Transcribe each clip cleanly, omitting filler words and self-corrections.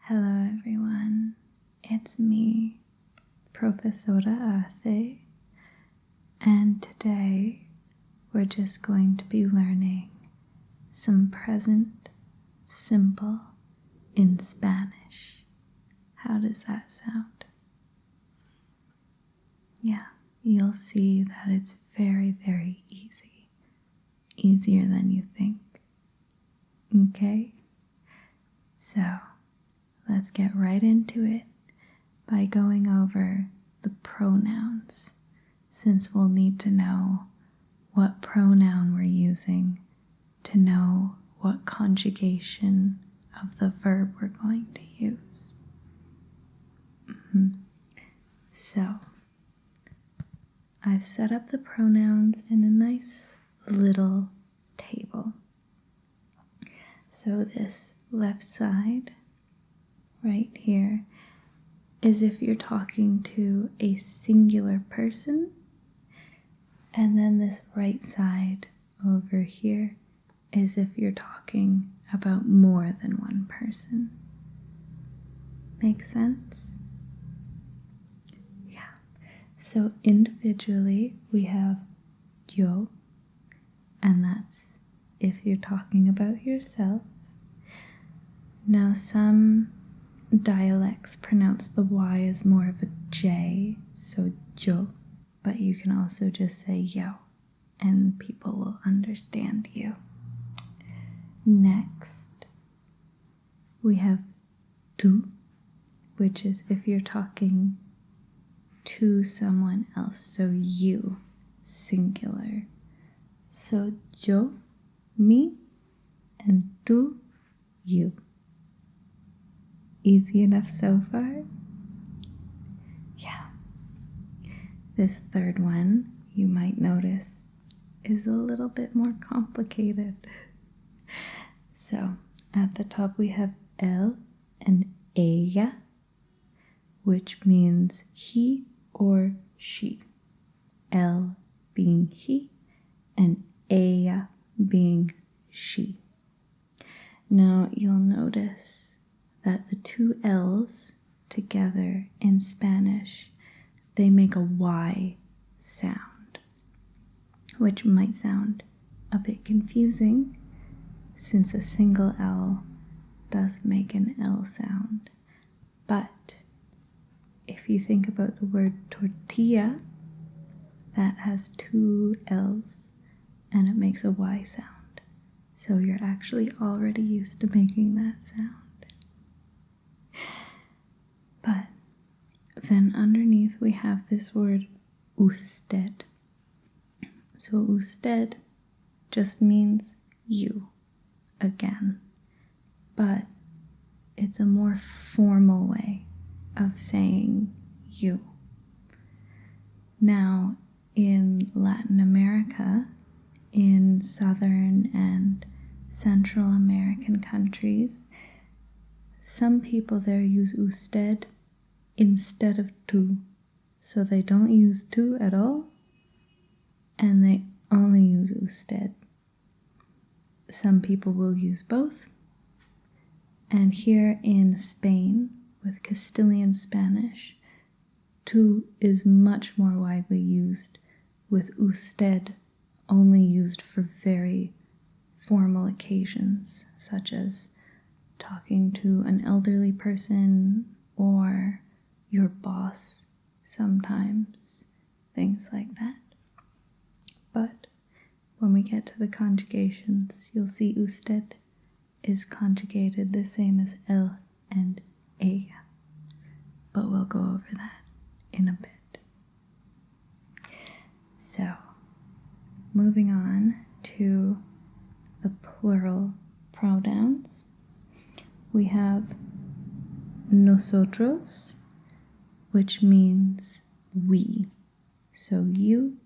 Hello everyone, it's me, Professora Arce, and today we're just going to be learning some present simple in Spanish. How does that sound? Yeah, you'll see that it's very, very easy. Easier than you think. Okay? So, let's get right into it by going over the pronouns, since we'll need to know what pronoun we're using to know what conjugation of the verb we're going to use. So, I've set up the pronouns in a nice little table. So this left side right here is if you're talking to a singular person, and then this right side over here is if you're talking about more than one person. Make sense? Yeah. So individually we have yo, and that's if you're talking about yourself. Now some dialects pronounce the Y as more of a J, so yo, but you can also just say yo, and people will understand you. Next, we have tú, which is if you're talking to someone else, so you, singular. So yo, me, and tú, you. Easy enough so far? Yeah. This third one, you might notice, is a little bit more complicated. So, at the top we have él and ella, which means he or she. Él being he, and ella being she. Now, you'll notice that the two L's together in Spanish, they make a Y sound, which might sound a bit confusing since a single L does make an L sound. But if you think about the word tortilla, that has two L's and it makes a Y sound. So you're actually already used to making that sound. But then underneath we have this word usted. So usted just means you again, but it's a more formal way of saying you. Now, in Latin America, in Southern and Central American countries, some people there use usted instead of tú. So they don't use tú at all, and they only use usted. Some people will use both. And here in Spain, with Castilian Spanish, tú is much more widely used, with usted only used for very formal occasions, such as talking to an elderly person or your boss sometimes, things like that. But when we get to the conjugations, you'll see usted is conjugated the same as él and ella, but we'll go over that in a bit. So, moving on to the plural pronouns, we have nosotros, which means we. So you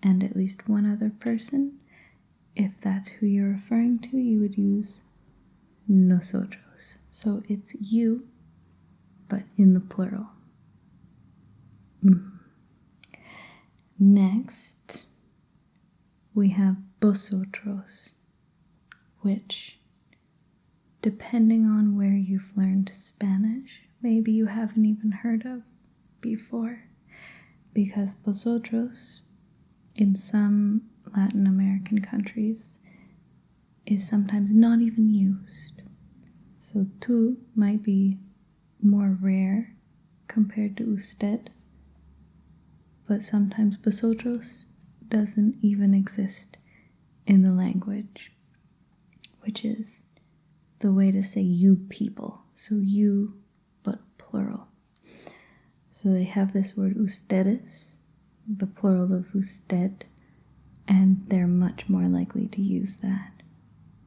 and at least one other person. If that's who you're referring to, you would use nosotros. So it's you, but in the plural. Next, we have vosotros, which depending on where you've learned Spanish, maybe you haven't even heard of before. Because vosotros, in some Latin American countries, is sometimes not even used. So tú might be more rare compared to usted, but sometimes vosotros doesn't even exist in the language, which is the way to say you people. So you, but plural. So they have this word ustedes, the plural of usted, and they're much more likely to use that.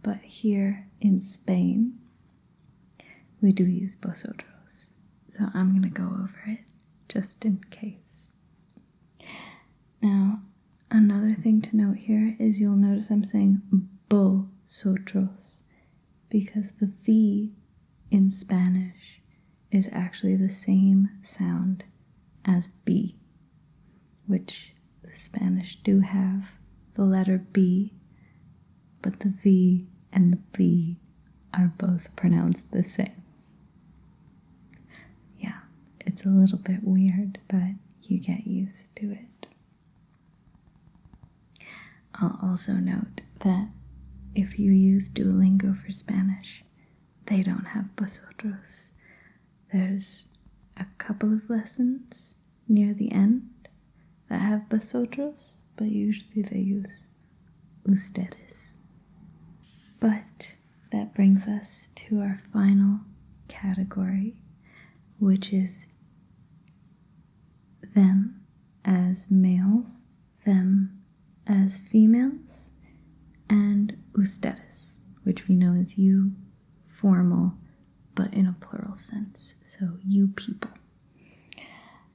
But here in Spain, we do use vosotros. So I'm going to go over it just in case. Now, another thing to note here is you'll notice I'm saying vosotros because the V in Spanish is actually the same sound as B, which the Spanish do have the letter B, but the V and the B are both pronounced the same. Yeah, it's a little bit weird, but you get used to it. I'll also note that if you use Duolingo for Spanish, they don't have vosotros. There's a couple of lessons near the end that have vosotros, but usually they use ustedes. But that brings us to our final category, which is them as males, them as females, and ustedes, which we know is you, formal, but in a plural sense, so you people.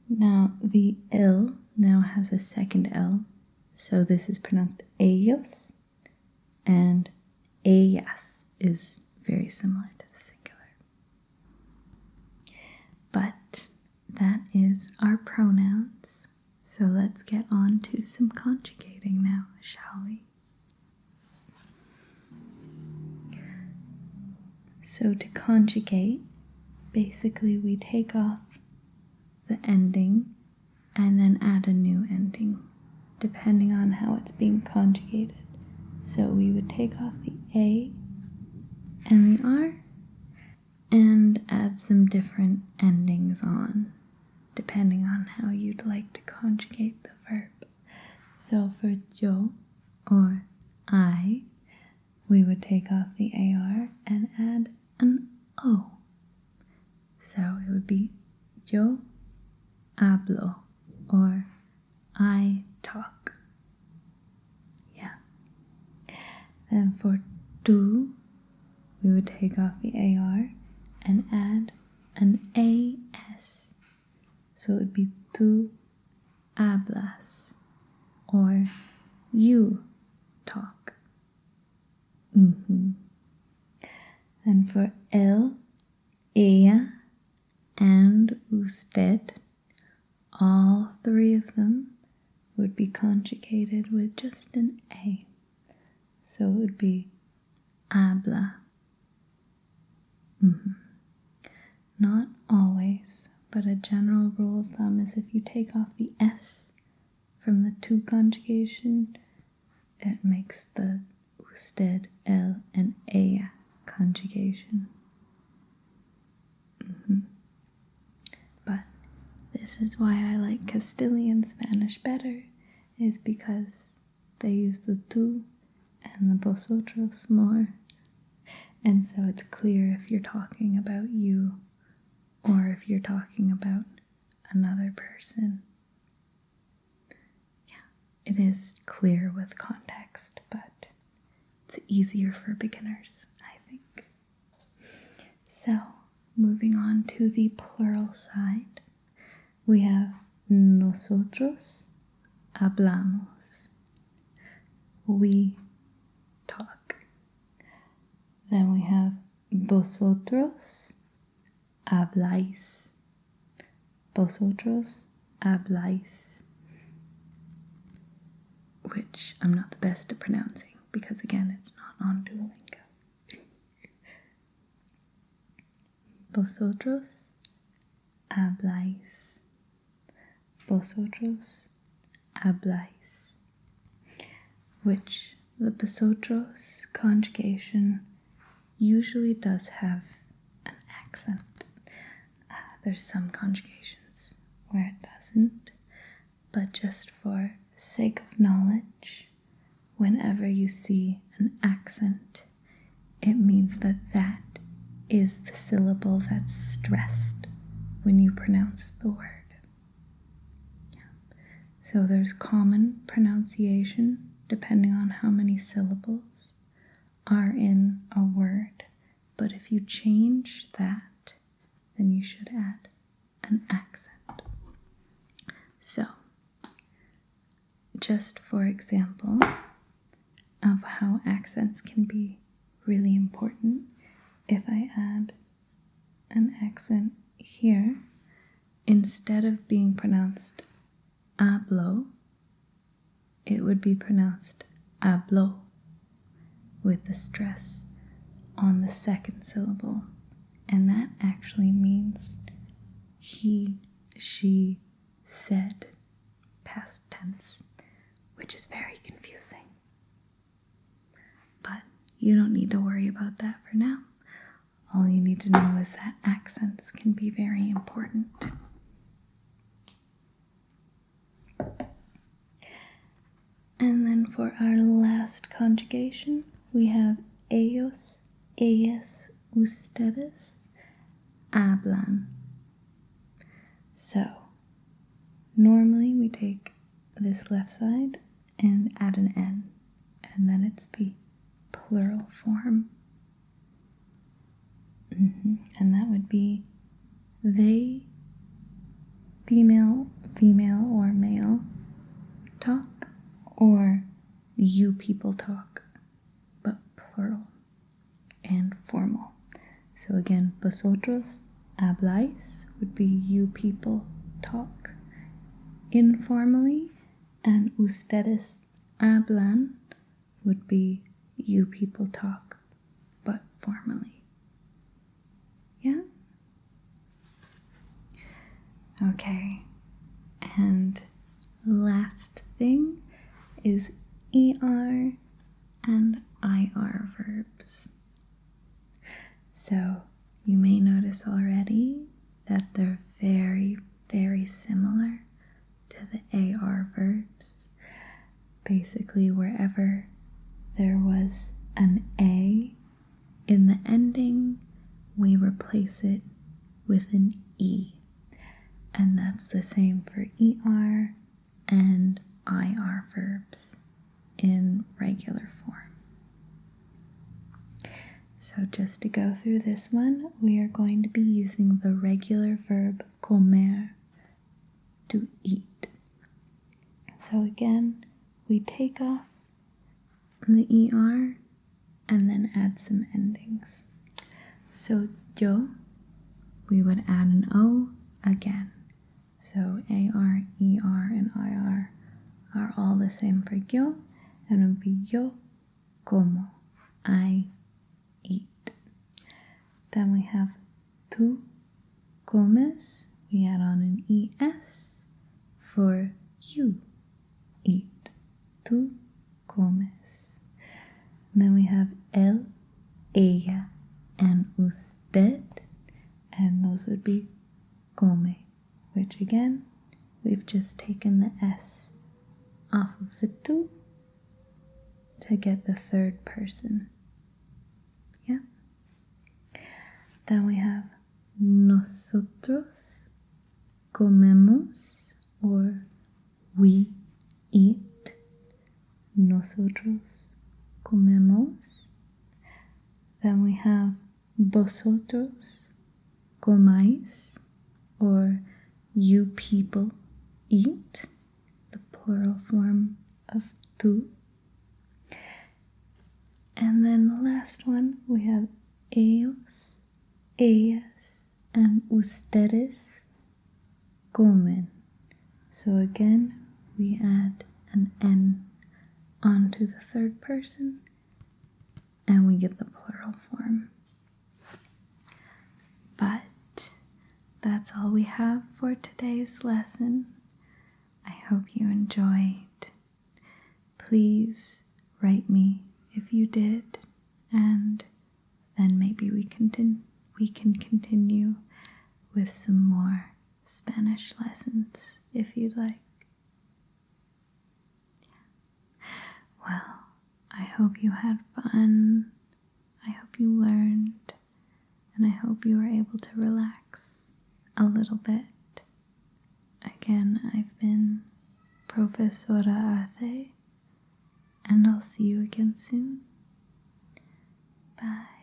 Now, the L now has a second L, so this is pronounced ellos, and ellas is very similar to the singular. But that is our pronouns, so let's get on to some conjugating now, shall we? So to conjugate, basically we take off the ending and then add a new ending, depending on how it's being conjugated. So we would take off the A and the R and add some different endings on, depending on how you'd like to conjugate the verb. So for yo or I, we would take off the AR and add an O. So it would be yo hablo or I talk. Yeah. Then for tú, we would take off the AR and add an AS. So it would be tú hablas or you talk. And for él, ella, and usted, all three of them would be conjugated with just an A. So it would be habla. Not always, but a general rule of thumb is if you take off the S from the tú conjugation, it makes the usted, él, and ella conjugation. But this is why I like Castilian Spanish better, is because they use the tú and the vosotros more, and so it's clear if you're talking about you or if you're talking about another person. Yeah, it is clear with context, but it's easier for beginners, I think. So, moving on to the plural side, we have nosotros hablamos. We talk. Then we have vosotros habláis. Vosotros habláis. Which I'm not the best at pronouncing because, again, it's not on Duolingo. vosotros habláis. Vosotros habláis. Which the vosotros conjugation usually does have an accent. There's some conjugations where it doesn't, but just for sake of knowledge, whenever you see an accent, it means that that is the syllable that's stressed when you pronounce the word. So there's common pronunciation depending on how many syllables are in a word. But if you change that, then you should add an accent. So, just for example of how accents can be really important, if I add an accent here, instead of being pronounced hablo, it would be pronounced hablo, with the stress on the second syllable. And that actually means he, she, said, past tense, which is very confusing. But you don't need to worry about that for now. All you need to know is that accents can be very important. And then for our last conjugation, we have ellos, ellas, ustedes, hablan. So, normally we take this left side and add an N, and then it's the plural form. And that would be they, female or male, talk, or you people talk, but plural and formal. So again, vosotros habláis would be you people talk informally, and ustedes hablan would be you people talk, but formally. Yeah? Okay. And last thing is ER and IR verbs. So you may notice already that they're very, very similar to the AR verbs. Basically, wherever there was an A in the ending, we replace it with an E. And that's the same for ER and IR verbs in regular form. So just to go through this one, we are going to be using the regular verb comer, to eat. So again, we take off the ER and then add some endings. So yo, we would add an O again. So AR, ER, and IR are all the same for yo, and it would be yo como, I eat. Then we have tú comes, we add on an ES for you eat. Tú comes. And then we have él, ella, and usted, and those would be come, which again, we've just taken the S off of the tú to get the third person. Yeah? Then we have nosotros comemos, or we eat. Nosotros comemos. Then we have vosotros comáis, or you people eat, the plural form of tú. And then the last one, we have ellos, ellas, and ustedes comen. So again, we add an N onto the third person, and we get the plural form. But that's all we have for today's lesson. I hope you enjoyed. Please write me if you did, and then maybe we can continue with some more Spanish lessons if you'd like. Well, I hope you had fun. I hope you learned, and I hope you were able to relax a little bit. Again, I've been Profesora Arce, and I'll see you again soon. Bye.